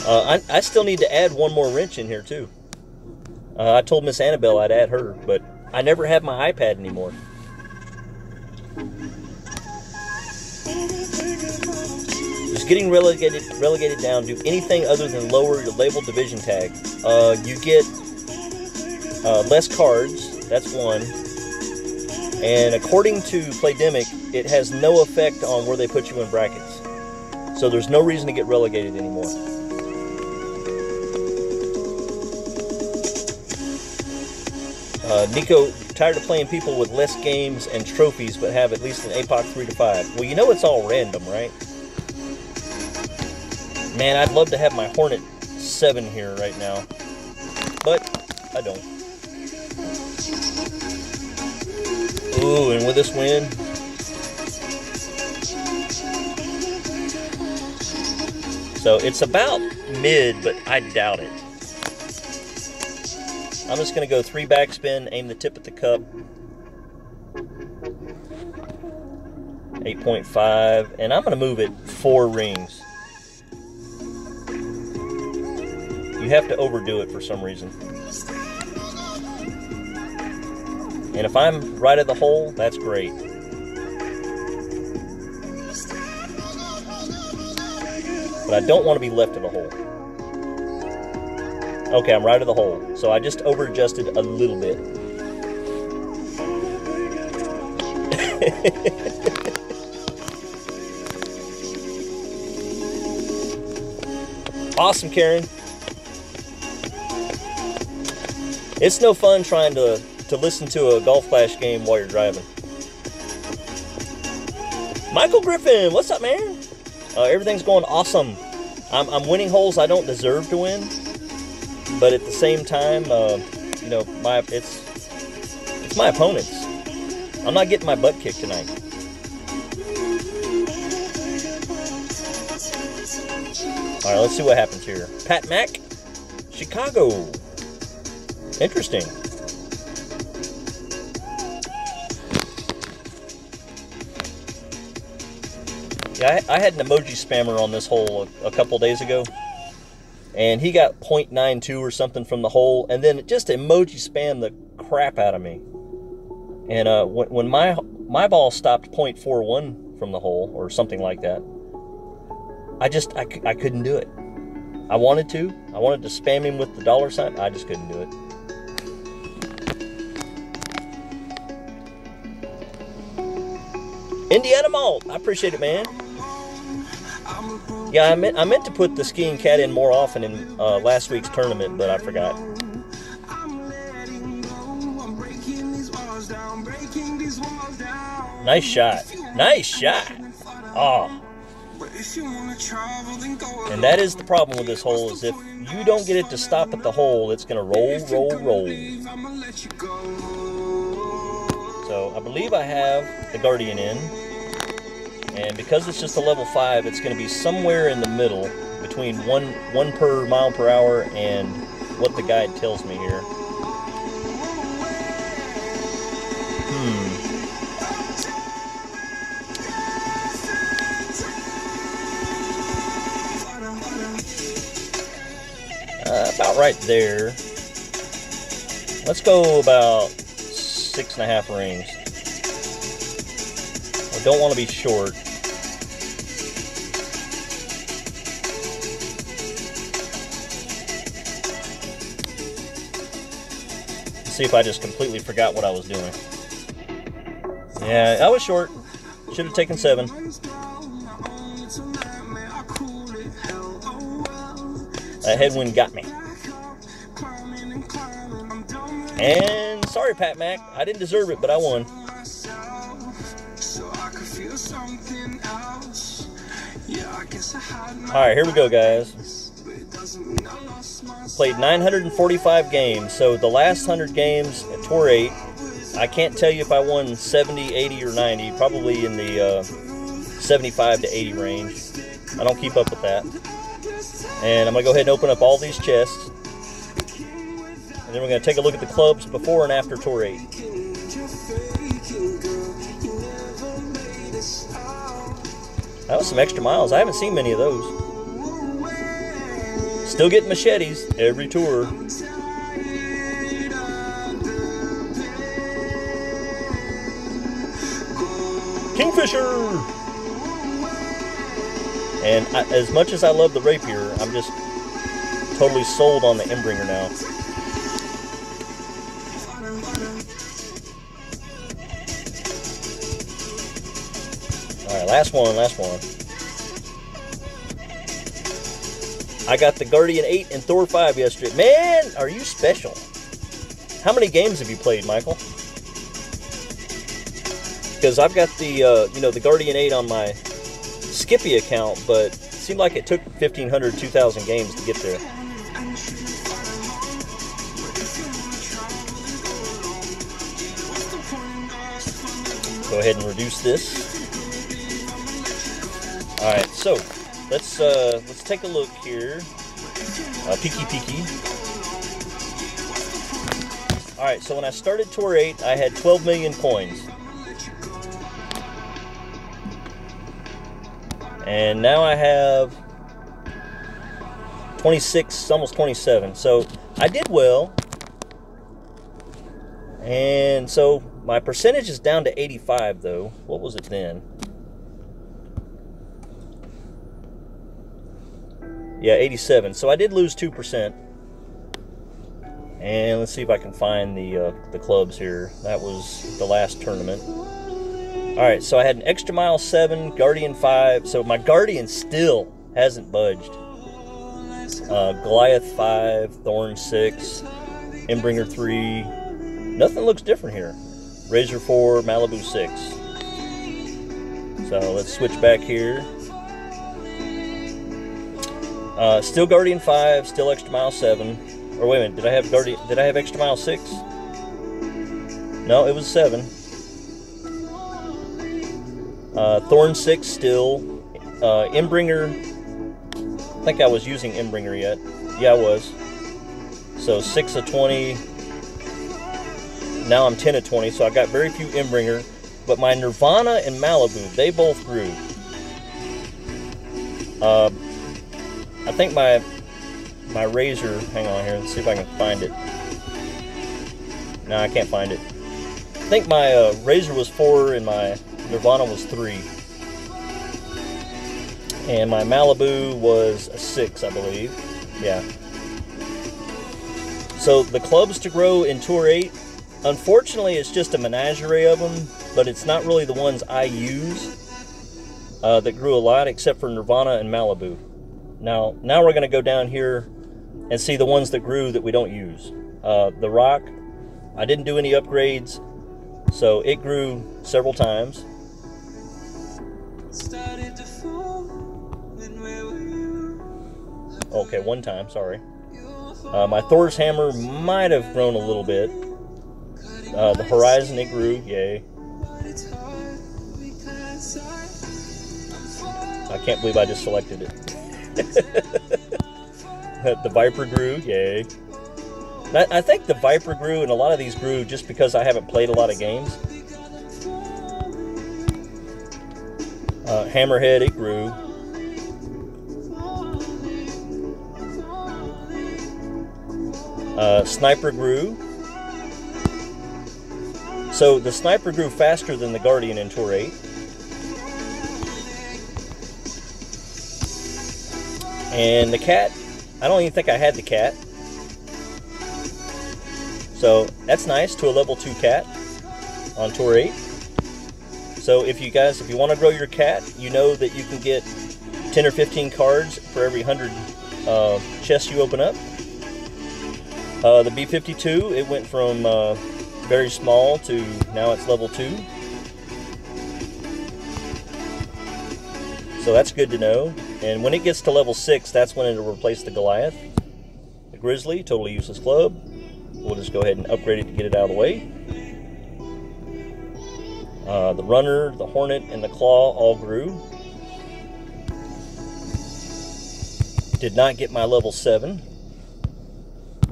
I still need to add one more wrench in here, too. I told Miss Annabelle I'd add her, but I never have my iPad anymore. Just getting relegated down. Do anything other than lower your label division tag. You get less cards. That's one. And according to Playdemic, it has no effect on where they put you in brackets. So there's no reason to get relegated anymore. Nico, tired of playing people with less games and trophies but have at least an APOC 3 to 5. Well, you know it's all random, right? Man, I'd love to have my Hornet 7 here right now, but I don't. Ooh, and with this wind, So it's about mid, but I doubt it. I'm just going to go 3 backspin, aim the tip at the cup. 8.5, and I'm going to move it 4 rings. You have to overdo it for some reason. And if I'm right at the hole, that's great. But I don't want to be left of the hole. Okay, I'm right of the hole. So I just over-adjusted a little bit. Awesome, Karen. It's no fun trying to listen to a Golf Clash game while you're driving. Michael Griffin, what's up, man? Everything's going awesome. I'm winning holes I don't deserve to win, but at the same time, you know, it's my opponents. I'm not getting my butt kicked tonight. All right, let's see what happens here. Pat Mack, Chicago. Interesting. Yeah, I had an emoji spammer on this hole a couple days ago, and he got 0.92 or something from the hole, and then it just emoji spammed the crap out of me. And when my ball stopped 0.41 from the hole or something like that, I couldn't do it. I wanted to spam him with the $sign. I just couldn't do it. Indiana Malt, I appreciate it, man. Yeah, I meant to put the skiing cat in more often in last week's tournament, but I forgot. Nice shot. Nice shot. Oh. And that is the problem with this hole, is if you don't get it to stop at the hole, it's going to roll, roll, roll. So I believe I have the Guardian in. And because it's just a level 5, it's going to be somewhere in the middle between one per mile per hour and what the guide tells me here. About right there. Let's go about 6.5 rings. I don't want to be short. Let's see if I just completely forgot what I was doing. Yeah, I was short. Should have taken 7. That headwind got me. And sorry, Pat Mac, I didn't deserve it, but I won. Alright, here we go, guys. Played 945 games, so the last 100 games at Tour 8, I can't tell you if I won 70, 80, or 90, probably in the 75 to 80 range. I don't keep up with that. And I'm going to go ahead and open up all these chests. And then we're going to take a look at the clubs before and after Tour 8. That was some extra miles. I haven't seen many of those. Still getting machetes every tour. Kingfisher! And as much as I love the rapier, I'm just totally sold on the Embringer now. Alright, last one. I got the Guardian 8 and Thor 5 yesterday. Man, are you special? How many games have you played, Michael? Because I've got the, the Guardian 8 on my Skippy account, but it seemed like it took 1,500, 2,000 games to get there. Go ahead and reduce this. Alright, so let's take a look here. Peeky. All right, so when I started Tour 8, I had 12 million coins. And now I have 26, almost 27. So I did well. And so my percentage is down to 85 though. What was it then? Yeah, 87. So I did lose 2%. And let's see if I can find the clubs here. That was the last tournament. All right, so I had an Extra Mile 7, Guardian 5. So my Guardian still hasn't budged. Goliath 5, Thorn 6, Embringer 3. Nothing looks different here. Razor 4, Malibu 6. So let's switch back here. Still Guardian 5, still Extra Mile 7. Or wait a minute, did I have Extra Mile 6? No, it was 7. Thorn 6 still. Embringer, I think I was using Embringer yet. Yeah, I was. So 6 of 20. Now I'm 10 of 20, so I got very few Embringer. But my Nirvana and Malibu, they both grew. I think my Razor, hang on here, let's see if I can find it. No, I can't find it. I think my Razor was 4 and my Nirvana was 3. And my Malibu was a 6, I believe. Yeah. So the clubs to grow in Tour 8, unfortunately it's just a menagerie of them, but it's not really the ones I use that grew a lot, except for Nirvana and Malibu. Now we're going to go down here and see the ones that grew that we don't use. The Rock, I didn't do any upgrades, so it grew several times. Okay, one time, sorry. My Thor's Hammer might have grown a little bit. The Horizon, it grew, yay. I can't believe I just selected it. The Viper grew, yay. I think the Viper grew, and a lot of these grew just because I haven't played a lot of games. Hammerhead, it grew. Sniper grew. So the Sniper grew faster than the Guardian in Tour 8. And the Cat, I don't even think I had the Cat. So that's nice, to a level 2 Cat on Tour 8. So if you want to grow your Cat, you know that you can get 10 or 15 cards for every 100 chests you open up. The B-52, it went from very small to now it's level 2. So that's good to know. And when it gets to level 6, that's when it'll replace the Goliath. The Grizzly, totally useless club. We'll just go ahead and upgrade it to get it out of the way. The Runner, the Hornet, and the Claw all grew. Did not get my level 7.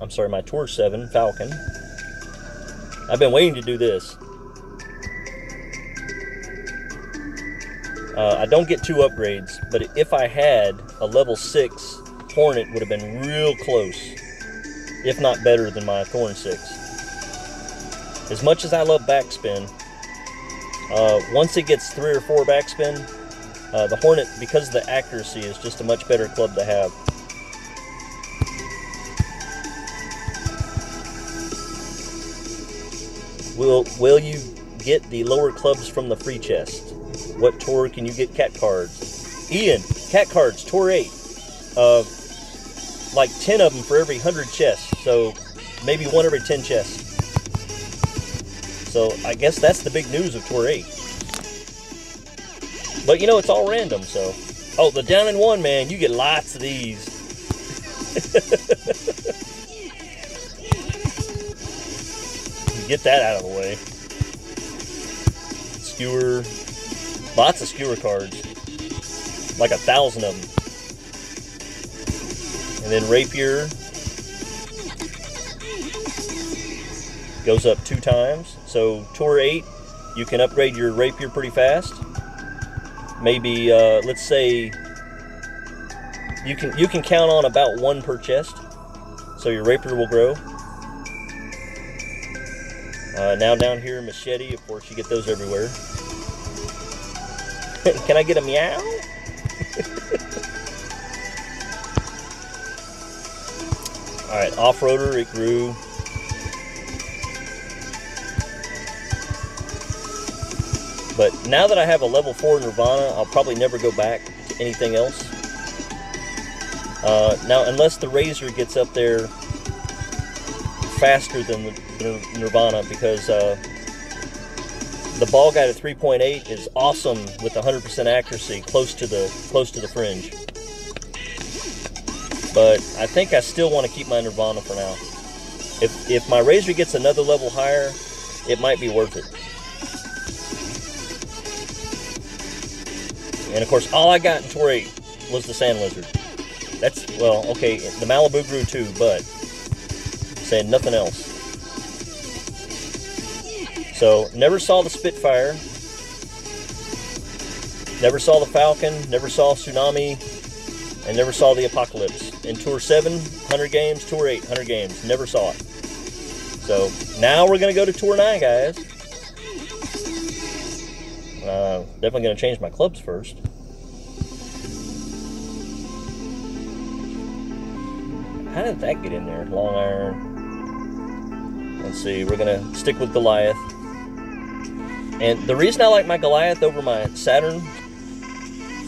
I'm sorry, my Tour 7 Falcon. I've been waiting to do this. I don't get 2 upgrades, but if I had a level 6 Hornet, would have been real close, if not better than my Thorn 6. As much as I love backspin, once it gets 3 or 4 backspin, the Hornet, because of the accuracy, is just a much better club to have. Will you get the lower clubs from the free chest? What tour can you get cat cards? Ian, cat cards, Tour 8. Like 10 of them for every 100 chests. So maybe 1 every 10 chests. So I guess that's the big news of Tour 8. But you know, it's all random, so. Oh, the down in 1, man, you get lots of these. Get that out of the way. Skewer. Lots of skewer cards. Like 1,000 of them. And then rapier goes up 2 times. So Tour 8, you can upgrade your rapier pretty fast. Maybe let's say you can count on about 1 per chest, so your rapier will grow. Now down here, machete. Of course, you get those everywhere. Can I get a meow? All right, off-roader, it grew. But now that I have a level 4 Nirvana, I'll probably never go back to anything else. Now, unless the Razor gets up there faster than the Nirvana, because the ball guide at 3.8 is awesome with 100% accuracy, close to the fringe. But I think I still want to keep my Nirvana for now. If my Razor gets another level higher, it might be worth it. And of course, all I got in Tour 8 was the Sand Lizard. That's, well, okay, the Malibu grew too, but saying nothing else. So, never saw the Spitfire, never saw the Falcon, never saw Tsunami, and never saw the Apocalypse. In Tour 7, 100 games, Tour 8, 100 games, never saw it. So, now we're going to go to Tour 9, guys. Definitely going to change my clubs first. How did that get in there? Long iron. Let's see, we're going to stick with Goliath. And the reason I like my Goliath over my Saturn,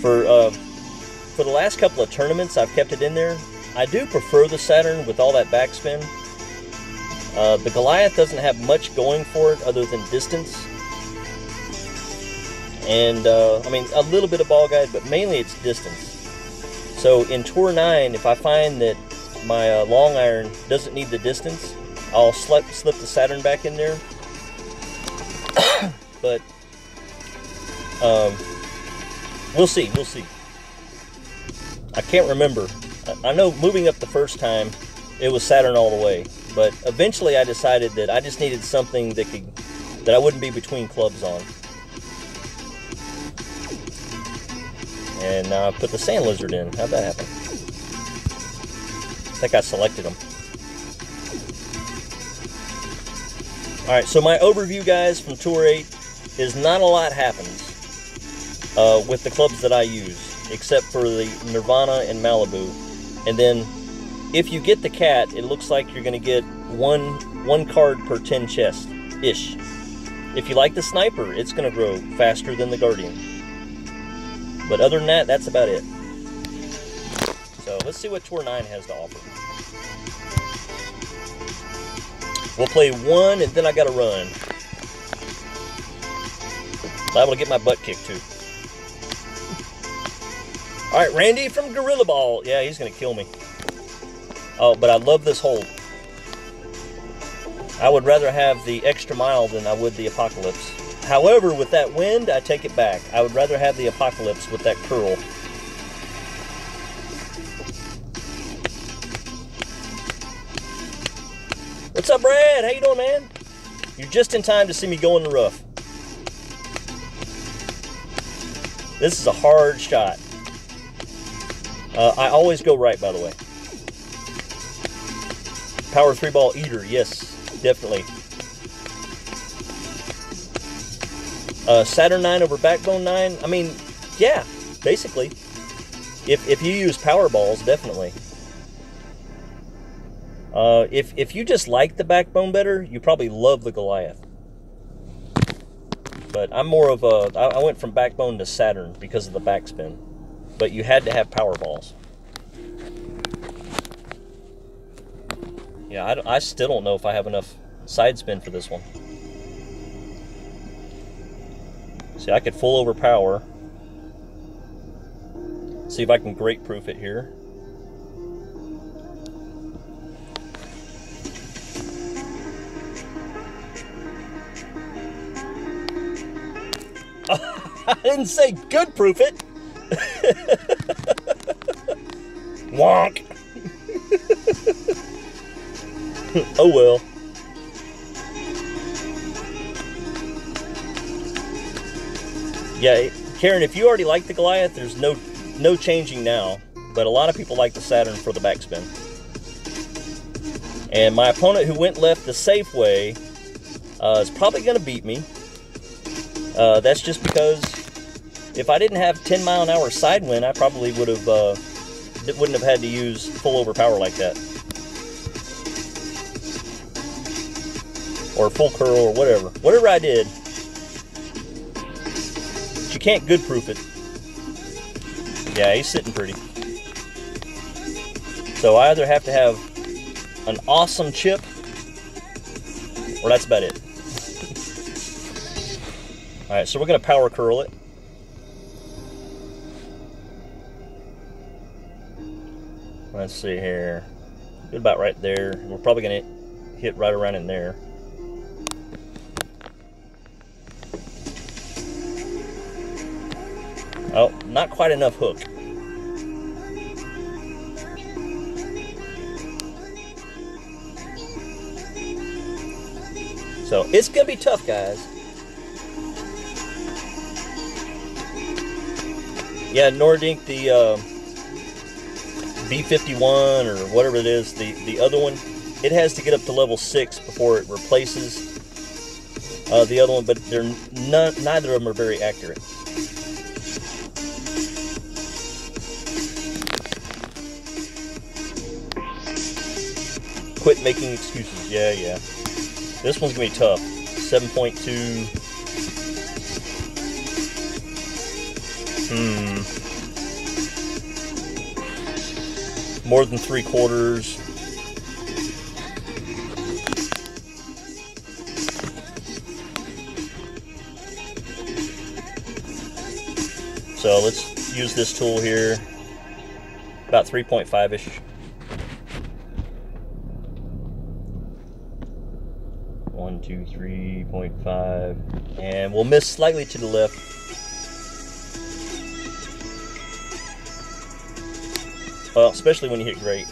for the last couple of tournaments I've kept it in there. I do prefer the Saturn with all that backspin. The Goliath doesn't have much going for it other than distance. And, I mean, a little bit of ball guide, but mainly it's distance. So in Tour 9, if I find that my long iron doesn't need the distance, I'll slip the Saturn back in there. But, we'll see. I can't remember. I know moving up the first time, it was Saturn all the way. But eventually I decided that I just needed something that I wouldn't be between clubs on. And now I put the Sand Lizard in. How'd that happen? I think I selected them. Alright, so my overview, guys, from Tour 8 is not a lot happens with the clubs that I use, except for the Nirvana and Malibu. And then, if you get the Cat, it looks like you're going to get one card per 10 chests-ish. If you like the Sniper, it's going to grow faster than the Guardian. But other than that, that's about it. So let's see what Tour 9 has to offer. We'll play 1, and then I gotta run. Liable to get my butt kicked too. Alright, Randy from Gorilla Ball. Yeah, he's gonna kill me. Oh, but I love this hold. I would rather have the extra mile than I would the Apocalypse. However, with that wind, I take it back. I would rather have the Apocalypse with that curl. What's up, Brad? How you doing, man? You're just in time to see me go in the rough. This is a hard shot. I always go right, by the way. Power 3-ball eater, yes, definitely. Saturn 9 over Backbone 9, I mean, yeah, basically. If you use power balls, definitely. If you just like the Backbone better, you probably love the Goliath. But I'm more of a, I went from Backbone to Saturn because of the backspin. But you had to have power balls. Yeah, I still don't know if I have enough side spin for this one. See, I could full overpower. See if I can great proof it here. I didn't say good proof it. Wonk. Oh well. Yeah, Karen, if you already like the Goliath, there's no changing now. But a lot of people like the Saturn for the backspin. And my opponent who went left the safe way is probably going to beat me. That's just because if I didn't have 10-mile-an-hour side wind, I probably wouldn't have had to use full overpower like that. Or full curl or whatever. Whatever I did. But you can't good proof it. Yeah, he's sitting pretty. So I either have to have an awesome chip, or that's about it. Alright, so we're going to power curl it. Let's see here. Good about right there. We're probably going to hit right around in there. Oh, not quite enough hook. So it's going to be tough, guys. Yeah, Nordink, the B51 or whatever it is, the other one, it has to get up to level 6 before it replaces the other one, but neither of them are very accurate. Quit making excuses. Yeah. This one's going to be tough. 7.2. More than 3/4. So let's use this tool here. About 3.5-ish. One, 2, 3.5, and we'll miss slightly to the left. Well, especially when you hit great.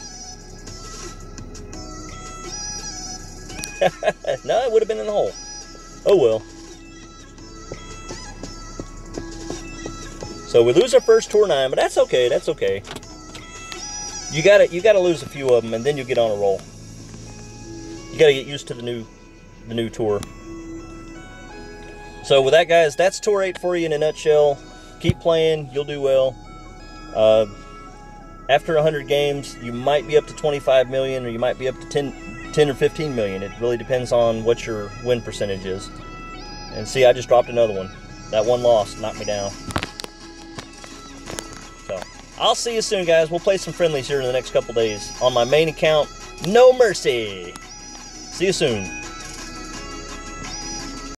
No, it would have been in the hole. Oh well. So we lose our first Tour 9, but that's okay. That's okay. You gotta lose a few of them, and then you get on a roll. You gotta get used to the new tour. So with that, guys, that's Tour 8 for you in a nutshell. Keep playing, you'll do well. After 100 games, you might be up to 25 million, or you might be up to 10 or 15 million. It really depends on what your win percentage is. And see, I just dropped another one. That one loss knocked me down. So I'll see you soon, guys. We'll play some friendlies here in the next couple days on my main account. No mercy. See you soon.